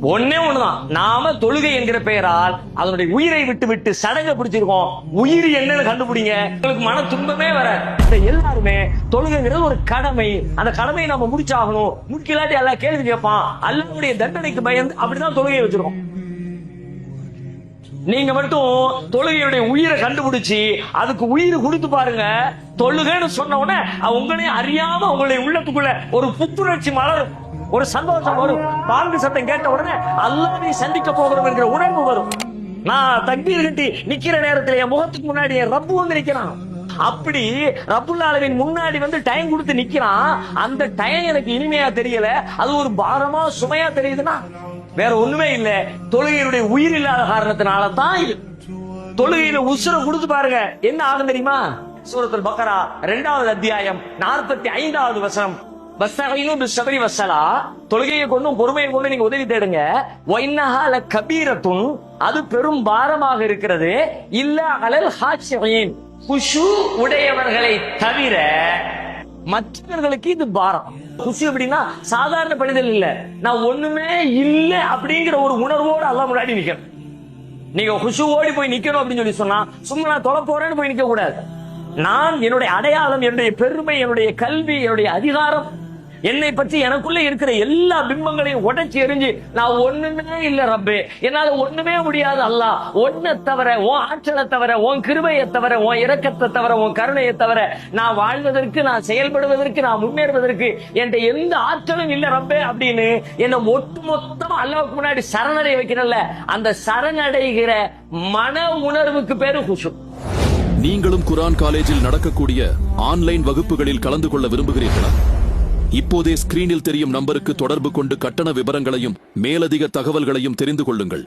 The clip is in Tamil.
ஒன்னே ஒண்ணுதான், நாம தொழுகை என்கிற பெயரால் அதனுடைய உயிரை விட்டு விட்டு சடங்கை பிடிச்சிருக்கோம். உயிர் என்னன்னு கண்டுபிடிங்க, உங்களுக்கு மன துன்பமே வர. எல்லாருமே தொழுகைங்கிறது ஒரு கடமை, அந்த கடமையை நம்ம முடிச்சாகணும். முடிக்கலாட்டி எல்லாம் கேள்வி கேட்பான், அல்லாஹ்வுடைய தண்டனைக்கு பயந்து அப்படிதான் தொழுகையை வச்சிருக்கோம். நீங்க மட்டும் தொழுகையுடைய உயிரை கண்டுபிடிச்சு அதுக்கு உயிர் கொடுத்து பாருங்க. தொழுகைன்னு சொன்ன உடனே உங்களே அறியாம உங்களுடைய உள்ளத்துக்குள்ள ஒரு புத்துணர்ச்சி மலரும், ஒரு சந்தோஷம் வரும். பாங்கு சத்தம் கேட்ட உடனே அல்லாஹ்வை சந்திக்க போகிறோம் என்கிற உணர்வு வரும். நான் தக்பீர் கட்டி நிக்கிற நேரத்தில் என் முகத்துக்கு முன்னாடி என் ரப்பு வந்து நிக்கிறான். அப்படி ரப்புல் ஆலமீன் முன்னாடி வந்து டைம் கொடுத்து நிக்கிறான். அந்த டைம் எனக்கு இனிமையா தெரியல, அது ஒரு பாரமா சுமையா தெரியுதுன்னா வேற ஒண்ணுமே இல்ல, தொழுகையினுடைய உயிர் இல்லாத காரணத்தினால தான் இது. தொழுகையில உசுர கொடுத்து பாருங்க, என்ன ஆகும் தெரியுமா? சூரத்துல் பக்ரா 2வது அத்தியாயம் 45வது வசனம், வஸ்தஈனு பிஸ்ஸப்ரி வஸ்ஸலா, தொழுகையை கொண்டும் பொறுமையை கொண்டு நீங்க உதவி தேடுங்க. வஇன்னஹா லகபீரத்துன், அது பெரும் பாரமாக இருக்கிறது. இல்ல அலல் ஹாஷியின், குஷு உடையவர்களை தவிர மற்றவர்களுக்கு இது பாரம். குஷு எப்படின்னா சாதாரண பணிதல் இல்ல, நான் ஒண்ணுமே இல்ல அப்படிங்கிற ஒரு உணர்வோடு அல்லாஹ் முன்னாடி நிக்கணும். நீங்க குஷு ஓடி போய் நிக்கணும் அப்படின்னு சொல்லி சொன்னா சும்மா நான் தொலை போறேன்னு போய் நிக்க கூடாது. நான் என்னுடைய அடையாளம், என்னுடைய பெருமை, என்னுடைய கல்வி, என்னுடைய அதிகாரம், என்னை பற்றி எனக்குள்ள இருக்கிற எல்லா பிம்பங்களையும் உடைச்சு எரிஞ்சு நான் ஒண்ணுமே இல்ல ரப்பே, என்னால ஒண்ணுமே முடியாது அல்லாஹ், ஒன்ன தவிர, உன் ஆற்றலை தவிர, உன் கிருபையை தவிர, உன் இரக்கத்தை தவிர, உன் கருணையை தவிர நான் வாழ்வதற்கு, நான் செயல்படுவதற்கு, நான் முன்னேறுவதற்கு என்கிட்ட எந்த ஆற்றலும் இல்ல ரப்பே அப்படின்னு என்ன ஒட்டுமொத்தமா அல்லாஹ்வுக்கு முன்னாடி சரணடைய வைக்கிறல்ல, அந்த சரணடைகிற மன உணர்வுக்கு பேரு குஷு. நீங்களும் குர்ஆன் காலேஜில் நடக்கக்கூடிய ஆன்லைன் வகுப்புகளில் கலந்து கொள்ள விரும்புகிறீர்களா? இப்போதே ஸ்கிரீனில் தெரியும் நம்பருக்கு தொடர்பு கொண்டு கட்டண விவரங்களையும் மேலதிக தகவல்களையும் தெரிந்து கொள்ளுங்கள்.